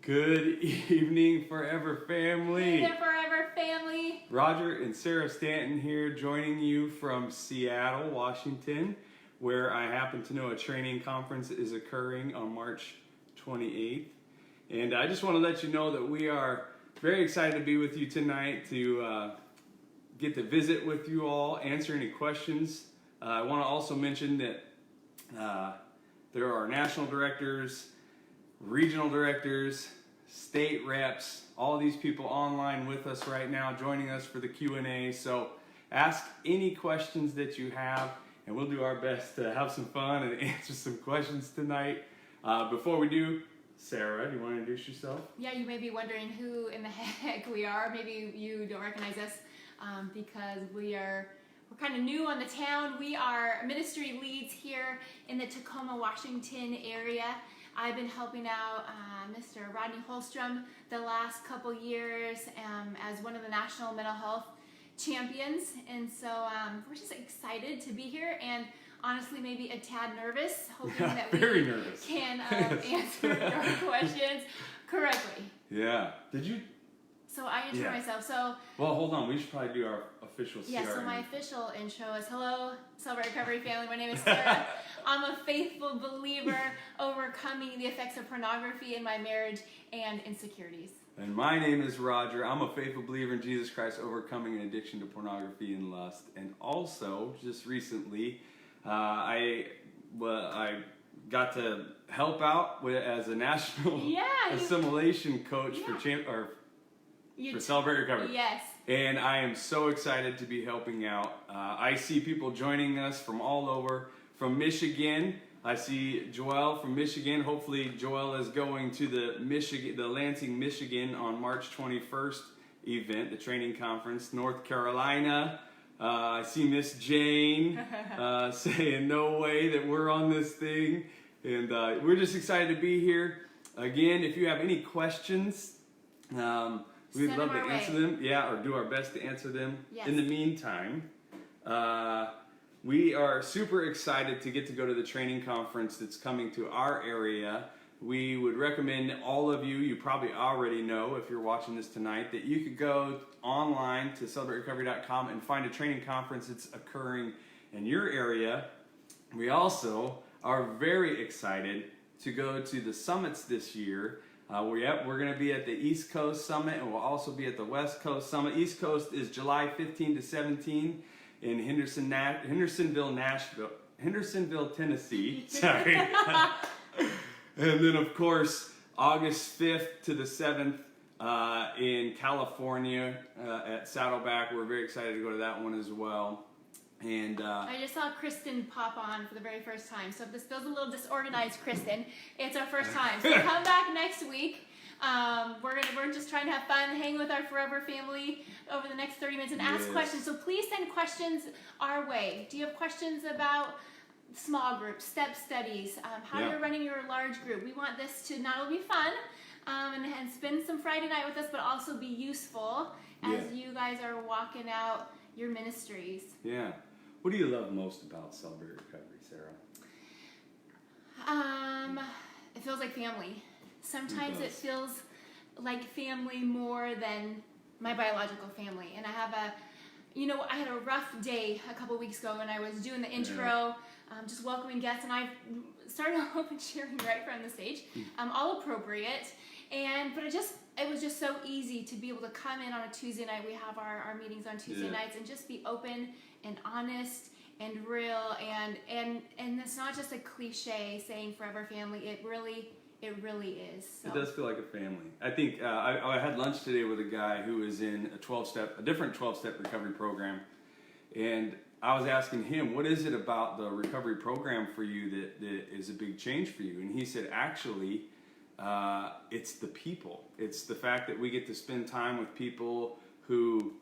Good evening, Forever Family. Hey there, Forever Family. Roger and Sarah Stanton here, joining you from Seattle, Washington, where I happen to know a training conference is occurring on March 28th. And I just want to let you know that we are very excited to be with you tonight to get to visit with you all, answer any questions. I want to also mention that there are national directors, regional directors, state reps, all these people online with us right now, joining us for the Q&A. So ask any questions that you have, and we'll do our best to have some fun and answer some questions tonight. Before we do, Sarah, do you want to introduce yourself? Yeah, you may be wondering who in the heck we are. Maybe you don't recognize us because we're kind of new on the town. We are ministry leads here in the Tacoma, Washington area. I've been helping out Mr. Rodney Holstrom the last couple years as one of the national mental health champions, and so we're just excited to be here, and honestly maybe a tad nervous, hoping that we can answer your questions correctly. Yeah. Did you? So I intro myself. So well, hold on. We should probably do our official CRM. Yeah, so my official intro is, hello, Celebrate Recovery family. My name is Sarah. I'm a faithful believer overcoming the effects of pornography in my marriage and insecurities. And my name is Roger. I'm a faithful believer in Jesus Christ, overcoming an addiction to pornography and lust. And also, just recently, I got to help out as a national Assimilation Coach for Celebrate Recovery. Yes. And I am so excited to be helping out. I see people joining us from all over. From Michigan, I see Joel from Michigan. Hopefully Joel is going to the Lansing, Michigan on March 21st event, the training conference. North Carolina, I see Miss Jane saying no way that we're on this thing. And we're just excited to be here. Again, if you have any questions, we'd love to answer them. Yeah, or do our best to answer them. Yes. In the meantime, we are super excited to get to go to the training conference that's coming to our area. We would recommend all of you probably already know if you're watching this tonight, that you could go online to celebraterecovery.com and find a training conference that's occurring in your area. We also are very excited to go to the summits this year. We're going to be at the East Coast Summit, and we'll also be at the West Coast Summit. East Coast is July 15 to 17 in Hendersonville, Tennessee. Sorry. And then, of course, August 5th to the 7th in California at Saddleback. We're very excited to go to that one as well. And I just saw Kristen pop on for the very first time. So if this feels a little disorganized, Kristen, it's our first time. So come back next week. We're just trying to have fun, hang with our Forever Family over the next 30 minutes and ask questions. So please send questions our way. Do you have questions about small groups, step studies, how you're running your large group? We want this to not only be fun and spend some Friday night with us, but also be useful as you guys are walking out your ministries. Yeah. What do you love most about Celebrate Recovery, Sarah? It feels like family. Sometimes it feels like family more than my biological family. And I had a rough day a couple weeks ago when I was doing the intro, just welcoming guests, and I started open cheering right from the stage, all appropriate. But it was just so easy to be able to come in on a Tuesday night. We have our meetings on Tuesday nights, and just be open and honest and real, and it's not just a cliche saying Forever Family. It really is. So. It does feel like a family. I think I had lunch today with a guy who is in a different 12-step recovery program, and I was asking him, what is it about the recovery program for you that is a big change for you? And he said, actually, it's the people. It's the fact that we get to spend time with people who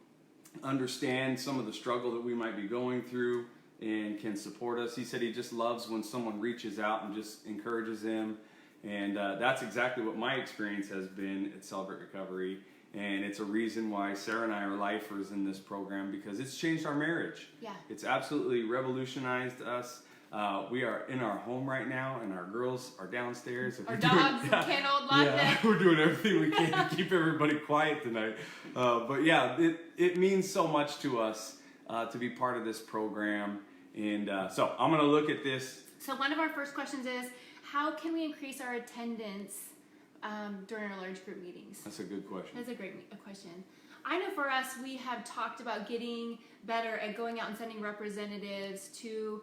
understand some of the struggle that we might be going through and can support us. He said he just loves when someone reaches out and just encourages him. And that's exactly what my experience has been at Celebrate Recovery. And it's a reason why Sarah and I are lifers in this program, because it's changed our marriage. Yeah. It's absolutely revolutionized us. We are in our home right now, and our girls are downstairs. Our dogs can't hold lock them. We're doing everything we can to keep everybody quiet tonight. But yeah, it means so much to us to be part of this program. And so I'm going to look at this. So one of our first questions is, how can we increase our attendance during our large group meetings? That's a good question. That's a great question. I know for us, we have talked about getting better at going out and sending representatives to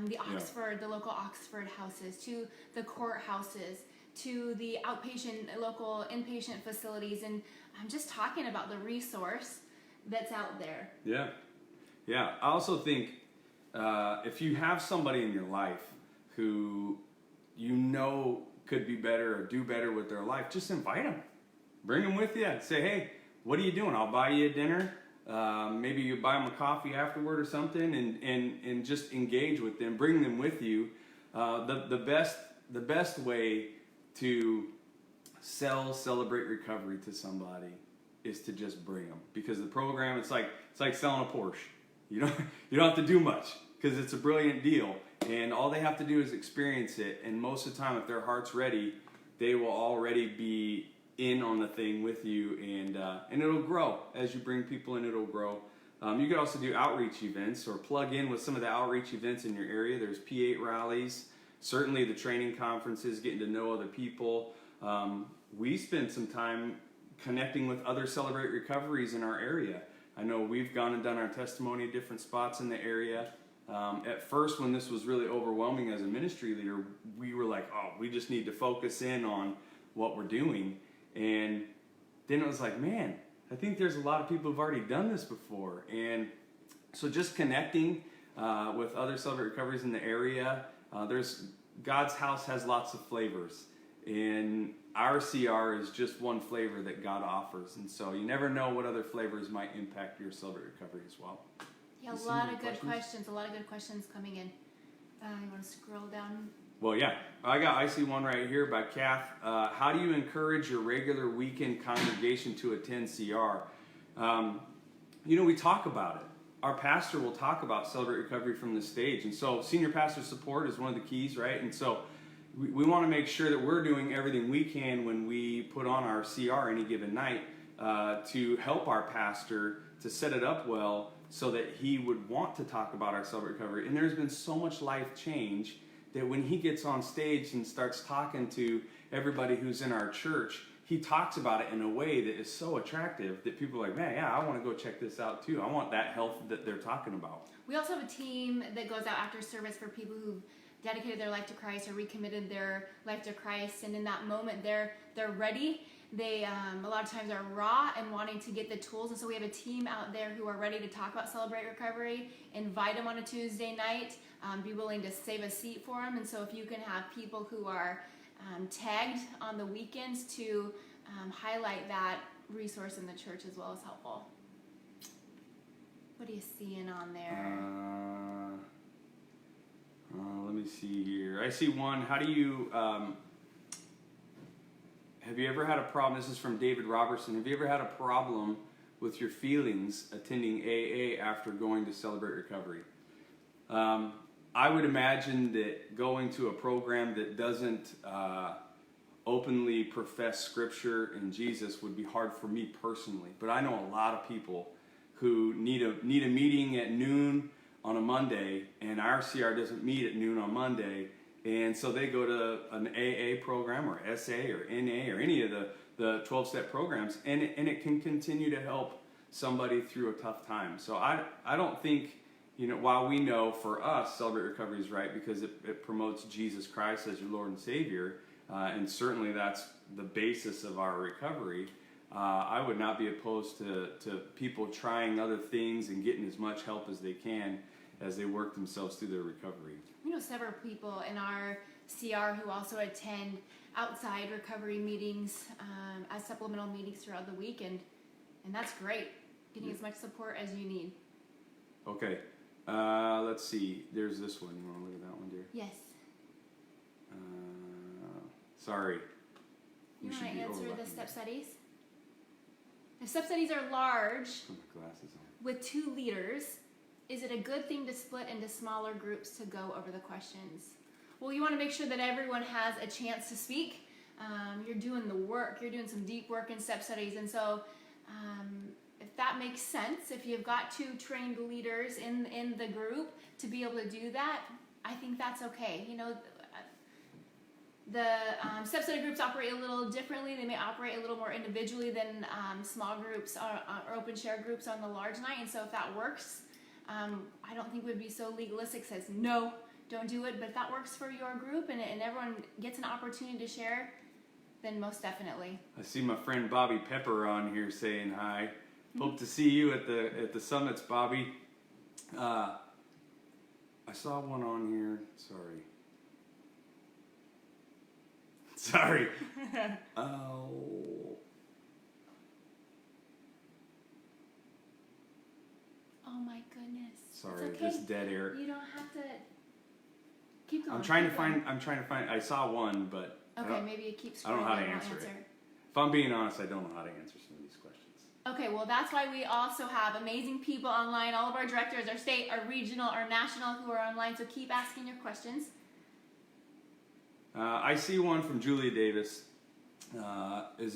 the local Oxford houses, to the courthouses, to the local inpatient facilities, and I'm just talking about the resource that's out there. Yeah. I also think if you have somebody in your life who you know could be better or do better with their life, just invite them. Bring them with you. Say, hey, what are you doing? I'll buy you a dinner. Maybe you buy them a coffee afterward or something, and just engage with them. Bring them with you. The best way to celebrate recovery to somebody is to just bring them, because the program, it's like selling a Porsche. You don't have to do much, because it's a brilliant deal, and all they have to do is experience it. And most of the time, if their heart's ready, they will already be in on the thing with you, and it'll grow as you bring people in. It'll grow. You could also do outreach events, or plug in with some of the outreach events in your area. There's P8 rallies, certainly the training conferences, getting to know other people. We spend some time connecting with other Celebrate Recoveries in our area. I know we've gone and done our testimony at different spots in the area. At first, when this was really overwhelming as a ministry leader, we were like, oh, we just need to focus in on what we're doing. And then it was like, man, I think there's a lot of people who've already done this before. And so just connecting with other Celebrate Recoveries in the area. God's house has lots of flavors, and our CR is just one flavor that God offers. And so you never know what other flavors might impact your Celebrate Recovery as well. Yeah, a lot of good questions. A lot of good questions coming in. You want to scroll down? Well, yeah. I see one right here by Kath. How do you encourage your regular weekend congregation to attend CR? We talk about it. Our pastor will talk about Celebrate Recovery from the stage. And so senior pastor support is one of the keys, right? And so we want to make sure that we're doing everything we can when we put on our CR any given night to help our pastor to set it up well so that he would want to talk about our Celebrate Recovery. And there's been so much life change that when he gets on stage and starts talking to everybody who's in our church, he talks about it in a way that is so attractive that people are like, man, yeah, I want to go check this out too. I want that health that they're talking about. We also have a team that goes out after service for people who've dedicated their life to Christ or recommitted their life to Christ, and in that moment they're ready. They a lot of times are raw and wanting to get the tools, and so we have a team out there who are ready to talk about Celebrate Recovery. Invite them on a Tuesday night. Be willing to save a seat for them. And so if you can have people who are tagged on the weekends to highlight that resource in the church as well, is helpful. What are you seeing on there? Let me see here. I see one. How do you... have you ever had a problem? This is from David Robertson. Have you ever had a problem with your feelings attending AA after going to Celebrate Recovery? I would imagine that going to a program that doesn't openly profess Scripture and Jesus would be hard for me personally. But I know a lot of people who need a meeting at noon on a Monday, and our CR doesn't meet at noon on Monday. And so they go to an AA program or SA or NA or any of the 12-step programs, and it can continue to help somebody through a tough time. So I don't think, while we know for us Celebrate Recovery is right because it promotes Jesus Christ as your Lord and Savior, and certainly that's the basis of our recovery, I would not be opposed to people trying other things and getting as much help as they can as they work themselves through their recovery. We know several people in our CR who also attend outside recovery meetings as supplemental meetings throughout the week, and that's great. Getting as much support as you need. Okay, let's see. There's this one. You want to look at that one, dear? Yes. Sorry. You want to answer the step studies? The step studies are large Put my glasses on. with 2 leaders. is it a good thing to split into smaller groups to go over the questions? Well, you want to make sure that everyone has a chance to speak. You're doing the work. You're doing some deep work in step studies. And so if that makes sense, if you've got two trained leaders in the group to be able to do that, I think that's okay. You know, the step study groups operate a little differently. They may operate a little more individually than small groups or open share groups on the large night. And so if that works, I don't think we'd be so legalistic, says no, don't do it. But if that works for your group and everyone gets an opportunity to share, then most definitely. I see my friend Bobby Pepper on here saying hi. Hope to see you at the summits, Bobby. I saw one on here. Sorry. Oh. Oh my goodness. Sorry, it's okay. this dead air. You don't have to keep going. I'm trying to find. I saw one, but okay, maybe it keeps. I don't know how to answer it. If I'm being honest, I don't know how to answer some of these questions. Okay, well that's why we also have amazing people online. All of our directors, our state, our regional, our national, who are online. So keep asking your questions. I see one from Julia Davis. Is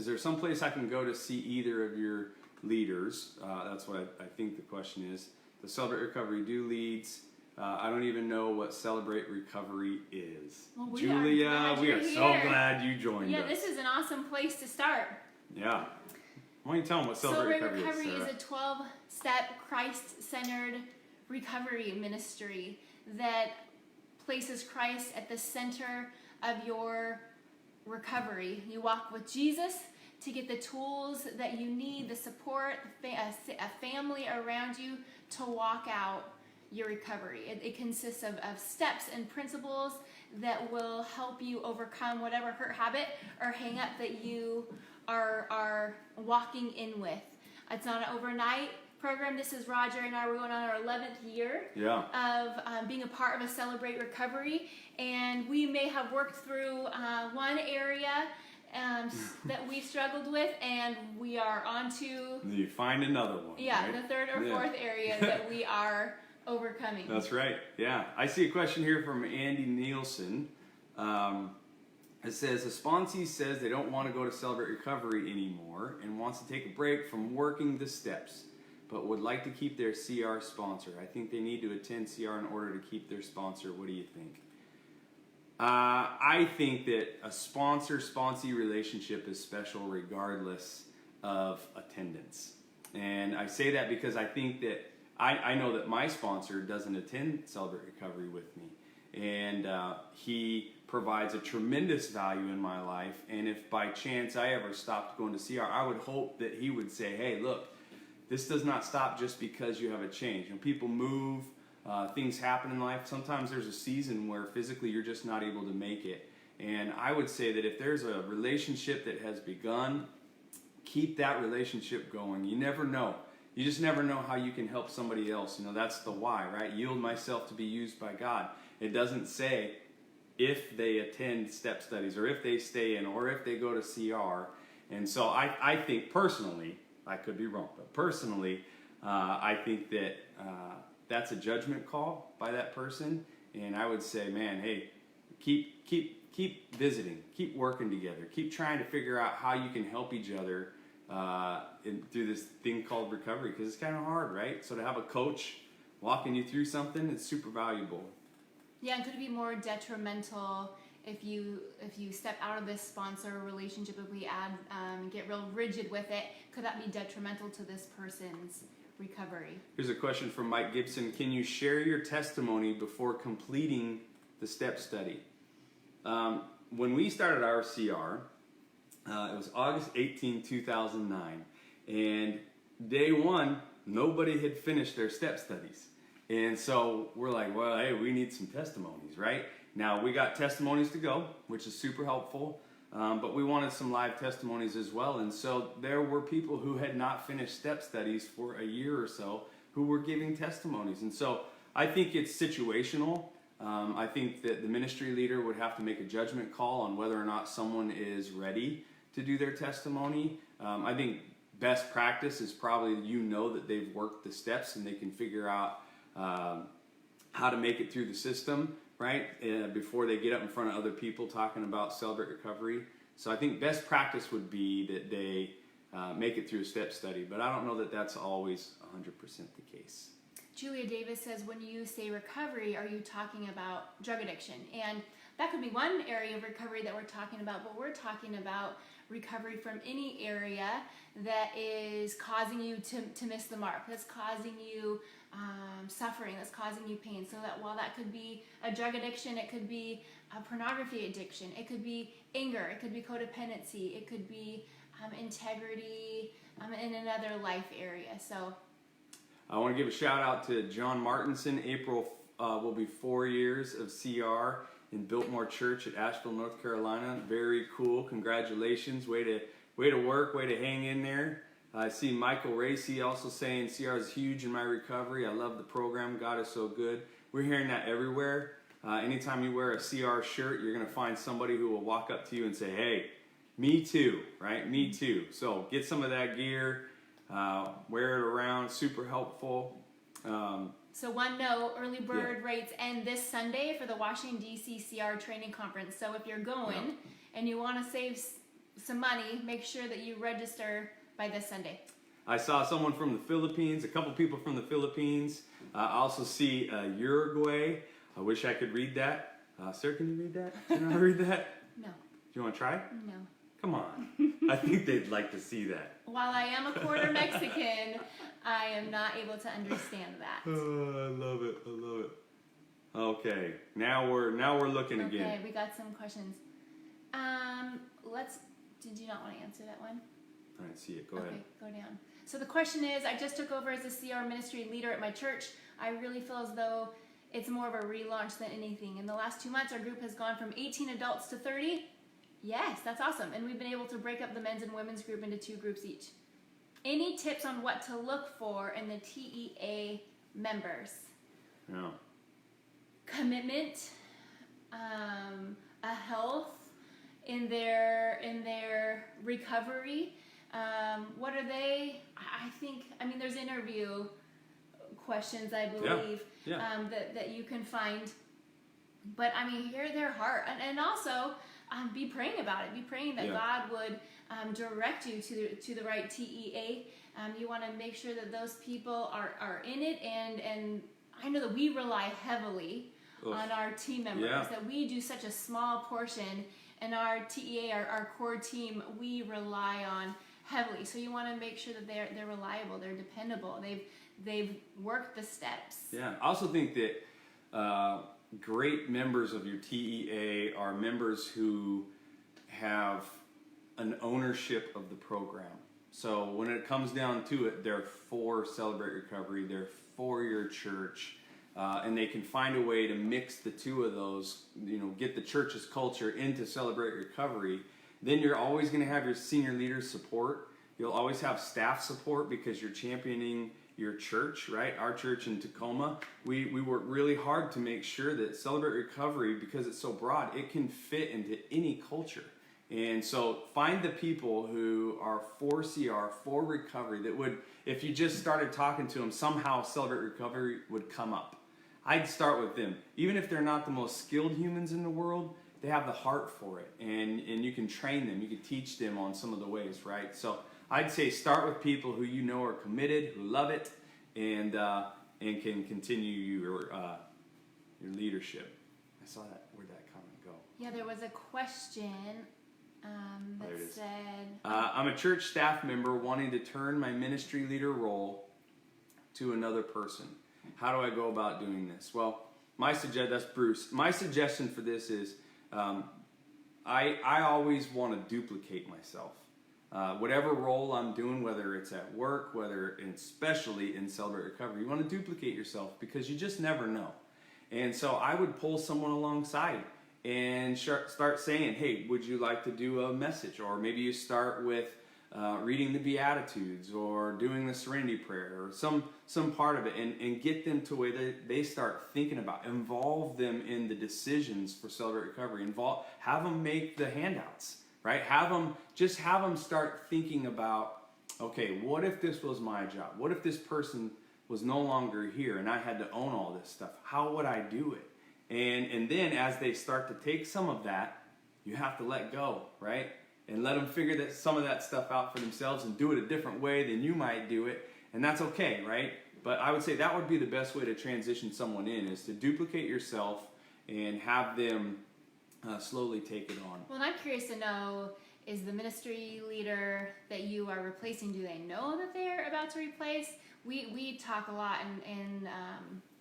there some place I can go to see either of your leaders? That's what I think the question is. The Celebrate Recovery do leads. I don't even know what Celebrate Recovery is. Well, Julia, we are so glad you joined us. Yeah, this is an awesome place to start. Yeah. Why don't you tell them what Celebrate Recovery is, is a 12-step Christ-centered recovery ministry that places Christ at the center of your recovery. You walk with Jesus to get the tools that you need, the support, a family around you to walk out your recovery. It consists of steps and principles that will help you overcome whatever hurt habit or hang up that you are walking in with. It's not an overnight program. This is Roger and I. We're going on our 11th year of being a part of a Celebrate Recovery, and we may have worked through one area that we've struggled with, and we are on to... You find another one. Yeah, right? The third or fourth area that we are overcoming. That's right. Yeah. I see a question here from Andy Nielsen. It says, a sponsee says they don't want to go to Celebrate Recovery anymore and wants to take a break from working the steps, but would like to keep their CR sponsor. I think they need to attend CR in order to keep their sponsor. What do you think? I think that a sponsor-sponsee relationship is special regardless of attendance. And I say that because I think that I know that my sponsor doesn't attend Celebrate Recovery with me. And he provides a tremendous value in my life. And if by chance I ever stopped going to CR, I would hope that he would say, hey, look, this does not stop just because you have a change. And people move, things happen in life. Sometimes there's a season where physically you're just not able to make it. And I would say that if there's a relationship that has begun, keep that relationship going. You never know. You just never know how you can help somebody else. You know, that's the why, right? Yield myself to be used by God. It doesn't say if they attend step studies or if they stay in or if they go to CR. And so I think personally, I could be wrong, but personally, I think that that's a judgment call by that person. And I would say, man, hey, keep visiting, keep working together, keep trying to figure out how you can help each other through this thing called recovery, because it's kind of hard, right? So to have a coach walking you through something, it's super valuable. Yeah, and could it be more detrimental if you step out of this sponsor relationship? If we get real rigid with it, could that be detrimental to this person's recovery? Here's a question from Mike Gibson. Can you share your testimony before completing the step study? When we started our CR, it was August 18, 2009, and day one, nobody had finished their step studies. And so we're like, well, hey, we need some testimonies, right? Now, we got testimonies to go, which is super helpful, but we wanted some live testimonies as well. And so there were people who had not finished step studies for a year or so who were giving testimonies. And so I think it's situational. I think that the ministry leader would have to make a judgment call on whether or not someone is ready to do their testimony. I think best practice is probably that they've worked the steps and they can figure out how to make it through the system, right? Before they get up in front of other people talking about Celebrate Recovery. So I think best practice would be that they make it through a step study, but I don't know that that's always 100% the case. Julia Davis says, when you say recovery, are you talking about drug addiction? And that could be one area of recovery that we're talking about, but we're talking about recovery from any area that is causing you to miss the mark, that's causing you suffering, that's causing you pain. So that while that could be a drug addiction, it could be a pornography addiction, it could be anger, it could be codependency, it could be integrity in another life area. So I want to give a shout out to John Martinson. April will be 4 years of CR in Biltmore Church at Asheville, North Carolina. Very cool. Congratulations. Way to work. Way to hang in there. I see Michael Racy also saying CR is huge in my recovery. I love the program. God is so good. We're hearing that everywhere. Anytime you wear a CR shirt, you're going to find somebody who will walk up to you and say, hey, me too, right? Me too. So get some of that gear. Wear it around. Super helpful. So one note, early bird rates end this Sunday for the Washington, D.C. CR training conference. So if you're going and you want to save some money, make sure that you register by this Sunday. I saw someone from the Philippines, a couple people from the Philippines. I also see Uruguay. I wish I could read that. Sir, can you read that? Can I read that? No. Do you want to try? No. Come on. I think they'd like to see that. While I am a quarter Mexican, I am not able to understand that. Oh, I love it. I love it. Okay, now we're looking again. Okay, we got some questions. Did you not want to answer that one? I didn't see it. Go ahead. Okay, go down. So the question is, I just took over as a CR ministry leader at my church. I really feel as though it's more of a relaunch than anything. In the last 2 months, our group has gone from 18 adults to 30. Yes, that's awesome. And we've been able to break up the men's and women's group into 2 groups each. Any tips on what to look for in the TEA members? No. Commitment, a health in their recovery. What are they? I mean, there's interview questions, I believe, that you can find. But I mean, hear their heart, and also be praying about it. Be praying that God would direct you to the right TEA. You want to make sure that those people are in it, and I know that we rely heavily on our team members. That we do such a small portion, and our TEA, our core team, we rely on heavily. So you want to make sure that they're reliable, they're dependable, they've worked the steps. Yeah, I also think that great members of your TEA are members who have an ownership of the program. So when it comes down to it, they're for Celebrate Recovery, they're for your church, and they can find a way to mix the two of those, get the church's culture into Celebrate Recovery. Then you're always going to have your senior leaders support. You'll always have staff support because you're championing your church, right? Our church in Tacoma, we work really hard to make sure that Celebrate Recovery, because it's so broad, it can fit into any culture. And so find the people who are for CR, for recovery, that would, if you just started talking to them, somehow Celebrate Recovery would come up. I'd start with them. Even if they're not the most skilled humans in the world, they have the heart for it. And you can train them. You can teach them on some of the ways, right? So I'd say start with people who you know are committed, who love it, and can continue your leadership. I saw that. Where'd that comment go? Yeah, there was a question that said... I'm a church staff member wanting to turn my ministry leader role to another person. How do I go about doing this? Well, that's Bruce. My suggestion for this is I always want to duplicate myself. Whatever role I'm doing, whether it's at work, especially in Celebrate Recovery, you want to duplicate yourself because you just never know. And so I would pull someone alongside and start saying, hey, would you like to do a message? Or maybe you start with reading the Beatitudes or doing the Serenity Prayer or some part of it, and get them to where they start thinking about, involve them in the decisions for Celebrate Recovery, have them make the handouts, right? Have them start thinking about okay, what if this was my job? What if this person was no longer here and I had to own all this stuff? How would I do it? And then as they start to take some of that, you have to let go, right? And let them figure that some of that stuff out for themselves and do it a different way than you might do it. And that's okay, right? But I would say that would be the best way to transition someone in, is to duplicate yourself and have them slowly take it on. Well, and I'm curious to know, is the ministry leader that you are replacing, do they know that they're about to replace? We talk a lot in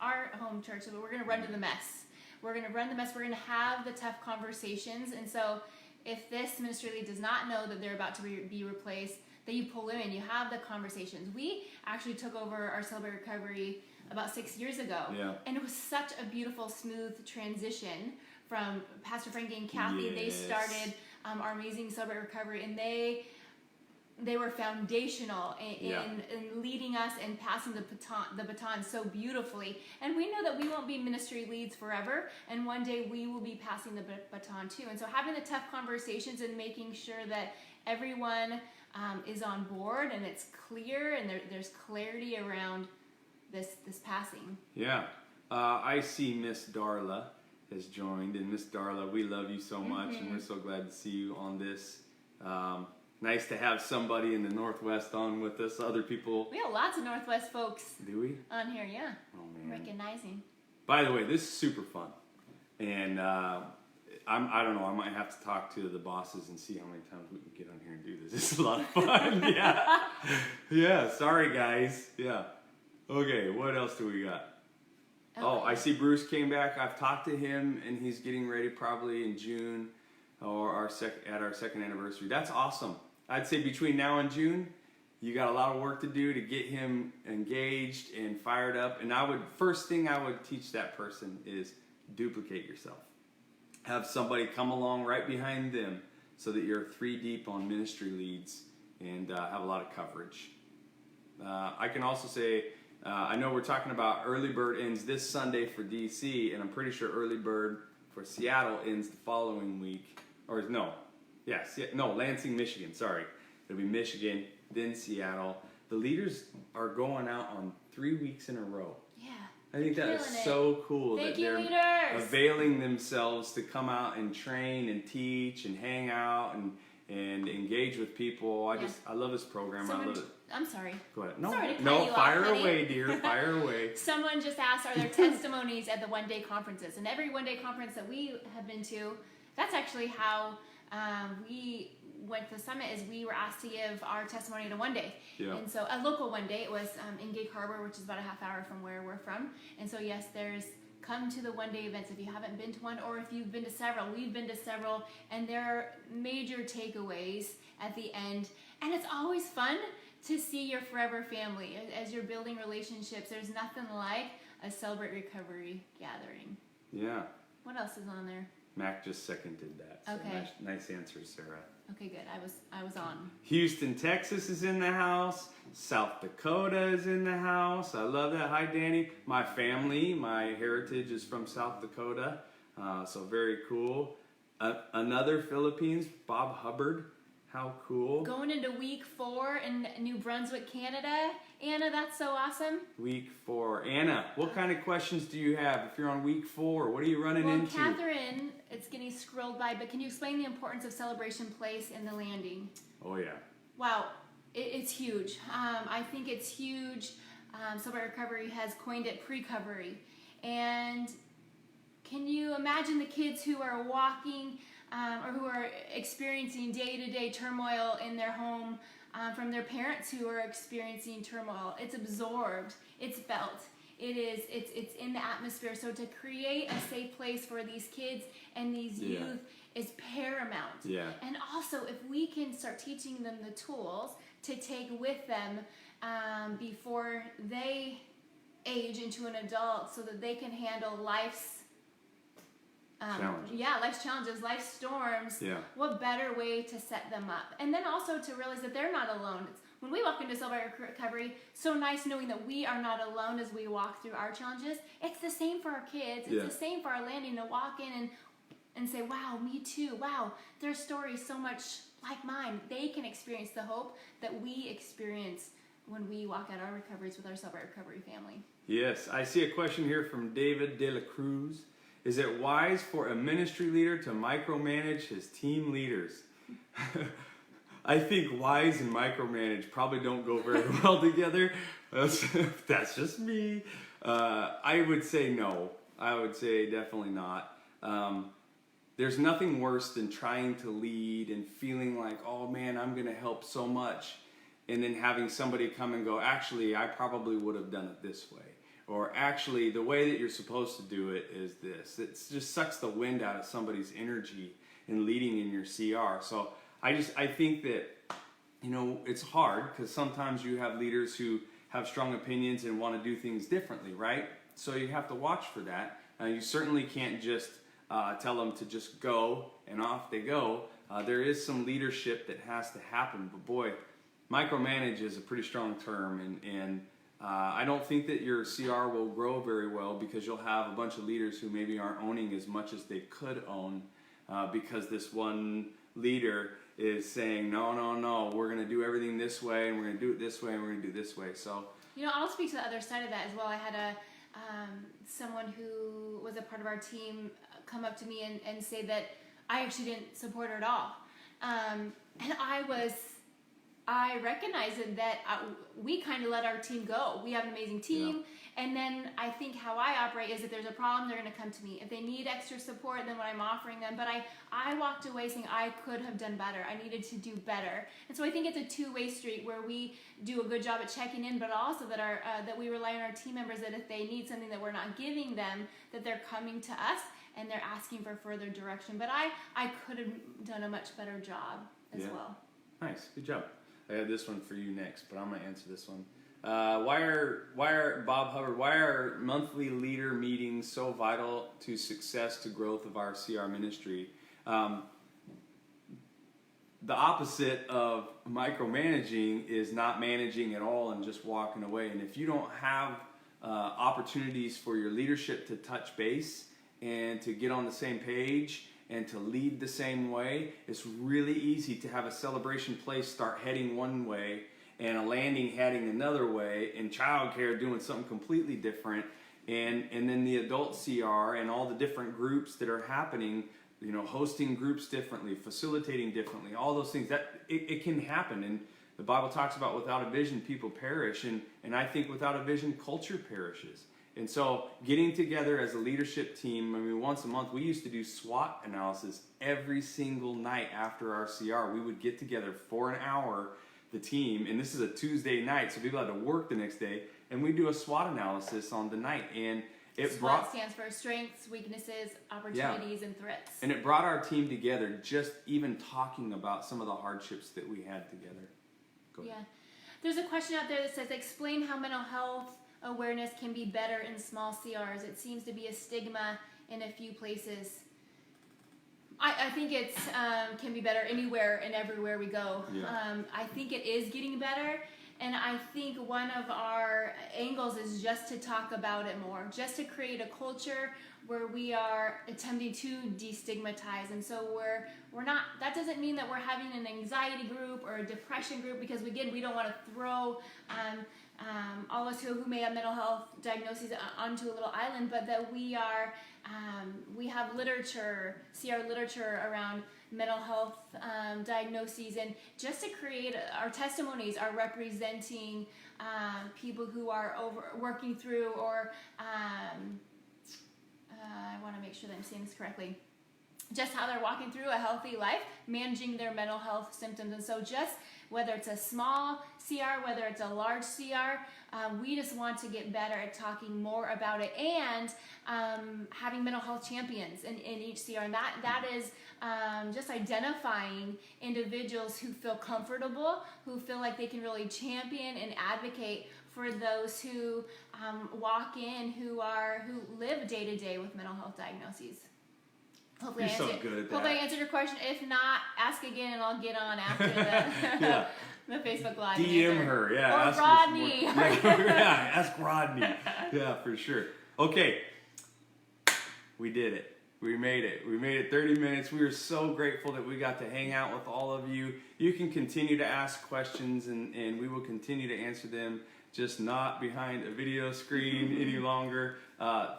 our home church, but we're going to run to the mess. We're going to run the mess. We're going to have the tough conversations. And so if this ministry lead does not know that they're about to be replaced, that you pull them in, you have the conversations. We actually took over our Celebrate Recovery about 6 years ago. Yeah. And it was such a beautiful, smooth transition from Pastor Frankie and Kathy. Yes. They started our amazing Celebrate Recovery, and they were foundational in leading us and passing the baton so beautifully. And we know that we won't be ministry leads forever, and one day we will be passing the baton too. And so having the tough conversations and making sure that everyone is on board and it's clear and there's clarity around this passing. Yeah. I see Miss Darla has joined, and Miss Darla, we love you so much, and we're so glad to see you on this. Nice to have somebody in the Northwest on with us. Other people. We have lots of Northwest folks. Do we? On here, yeah. Oh man. Recognizing. By the way, this is super fun, and I don't know. I might have to talk to the bosses and see how many times we can get on here and do this. This is a lot of fun. Yeah. Yeah. Sorry, guys. Yeah. Okay. What else do we got? Okay. Oh, I see Bruce came back. I've talked to him, and he's getting ready probably in June or at our second anniversary. That's awesome. I'd say between now and June, you got a lot of work to do to get him engaged and fired up. And first thing I would teach that person is duplicate yourself. Have somebody come along right behind them so that you're 3 deep on ministry leads and have a lot of coverage. I can also say, I know we're talking about Early Bird ends this Sunday for DC, and I'm pretty sure Early Bird for Seattle ends the following week. Or no, Lansing, Michigan, sorry. It'll be Michigan, then Seattle. The leaders are going out on 3 weeks in a row. Yeah. I think that is so cool. Thank that you, they're leaders. availing themselves to come out and train and teach and hang out and engage with people. I love this program. I love it. I'm sorry. Go ahead. Sorry to No, cut you fire off, honey. away, dear. Fire away. Someone just asked, are there testimonies at the one-day conferences? And every one-day conference that we have been to, that's actually how we went to the summit, is we were asked to give our testimony at a one day. Yeah. And so a local one day, it was in Gig Harbor, which is about a half hour from where we're from. And so yes, come to the one day events if you haven't been to one, or if you've been to several. We've been to several, and there are major takeaways at the end. And it's always fun to see your forever family as you're building relationships. There's nothing like a Celebrate Recovery gathering. Yeah. What else is on there? Mac just seconded that. So Okay. Nice answer, Sarah. Okay, good. I was on. Houston, Texas is in the house. South Dakota is in the house. I love that. Hi, Danny. My family, my heritage is from South Dakota. So very cool. Another Philippines, Bob Hubbard. How cool. Going into week 4 in New Brunswick, Canada. Anna, that's so awesome. Week 4. Anna, what kind of questions do you have if you're on week 4? What are you running into? Catherine, it's getting scrolled by, but can you explain the importance of Celebration Place in the landing? Oh, yeah. Wow, it's huge. I think it's huge. Celebrate Recovery has coined it pre-covery. And can you imagine the kids who are walking or who are experiencing day-to-day turmoil in their home from their parents who are experiencing turmoil? It's absorbed. It's felt. It's in the atmosphere. So to create a safe place for these kids and these youth is paramount. Yeah. And also, if we can start teaching them the tools to take with them before they age into an adult, so that they can handle life's life's challenges, life's storms. Yeah. What better way to set them up? And then also to realize that they're not alone. When we walk into Celebrate Recovery, so nice knowing that we are not alone as we walk through our challenges. It's the same for our kids. It's the same for our landing, to walk in and and say, wow, me too. Wow, their story is so much like mine. They can experience the hope that we experience when we walk out our recoveries with our Celebrate Recovery family. Yes, I see a question here from David De La Cruz. Is it wise for a ministry leader to micromanage his team leaders? I think wise and micromanage probably don't go very well together. That's just me. I would say no. I would say definitely not. There's nothing worse than trying to lead and feeling like, oh man, I'm going to help so much. And then having somebody come and go, actually, I probably would have done it this way. Or actually, the way that you're supposed to do it is this. It just sucks the wind out of somebody's energy in leading in your CR. So I think that, it's hard because sometimes you have leaders who have strong opinions and want to do things differently, right? So you have to watch for that. You certainly can't just tell them to just go and off they go. There is some leadership that has to happen, but boy, micromanage is a pretty strong term, and I don't think that your CR will grow very well because you'll have a bunch of leaders who maybe aren't owning as much as they could own because this one leader is saying, no, we're going to do everything this way, and we're going to do it this way, and we're going to do it this way. So, I'll speak to the other side of that as well. I had someone who was a part of our team come up to me and say that I actually didn't support her at all. And I recognized that we kind of let our team go. We have an amazing team. Yeah. And then I think how I operate is if there's a problem, they're going to come to me. If they need extra support, then what I'm offering them. But I walked away saying I could have done better. I needed to do better. And so I think it's a two-way street where we do a good job at checking in, but also that that we rely on our team members that if they need something that we're not giving them, that they're coming to us and they're asking for further direction. But I could have done a much better job as well. Nice. Good job. I have this one for you next, but I'm going to answer this one. Why are Bob Hubbard, why are monthly leader meetings so vital to success, to growth of our CR ministry? The opposite of micromanaging is not managing at all and just walking away. And if you don't have opportunities for your leadership to touch base and to get on the same page and to lead the same way, it's really easy to have a celebration place start heading one way and a landing heading another way, and childcare doing something completely different, and then the adult CR and all the different groups that are happening, hosting groups differently, facilitating differently, all those things, that it can happen. And the Bible talks about without a vision people perish, and I think without a vision culture perishes. And so getting together as a leadership team, once a month, we used to do SWOT analysis every single night after our CR. We would get together for an hour, the team, and this is a Tuesday night, so people had to work the next day, and we do a SWOT analysis on the night. And SWOT stands for strengths, weaknesses, opportunities, and threats. And it brought our team together, just even talking about some of the hardships that we had together. Go ahead. Yeah. There's a question out there that says, explain how mental health awareness can be better in small CRs. It seems to be a stigma in a few places. I think it can be better anywhere and everywhere we go. Yeah. I think it is getting better, and I think one of our angles is just to talk about it more, just to create a culture where we are attempting to destigmatize. And so we're not, that doesn't mean that we're having an anxiety group or a depression group, because again, we don't want to throw all of us who may have mental health diagnoses onto a little island, but that we have literature, CR literature around mental health diagnoses, and just to create our testimonies are representing people who are working through, or I want to make sure that I'm saying this correctly, just how they're walking through a healthy life, managing their mental health symptoms. And so just whether it's a small CR, whether it's a large CR, we just want to get better at talking more about it, and having mental health champions in each CR. And that is just identifying individuals who feel comfortable, who feel like they can really champion and advocate for those who walk in, who live day to day with mental health diagnoses. Hopefully You're so good at that. Hopefully I answered your question. If not, ask again and I'll get on after the Facebook Live. DM her, yeah. Or ask Rodney. Yeah, ask Rodney. Yeah, for sure. Okay. We did it. We made it. We made it 30 minutes. We are so grateful that we got to hang out with all of you. You can continue to ask questions, and we will continue to answer them, just not behind a video screen any longer.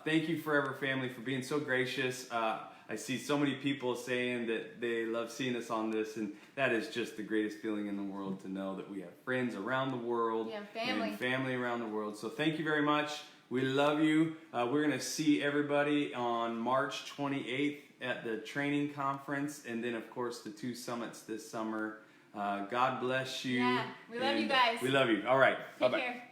Thank you, Forever Family, for being so gracious. I see so many people saying that they love seeing us on this, and that is just the greatest feeling in the world, to know that we have friends around the world. Yeah, family. And family around the world. So thank you very much. We love you. We're going to see everybody on March 28th at the training conference, and then, of course, the 2 summits this summer. God bless you. Yeah, we love you guys. We love you. All right. Take Bye-bye. care.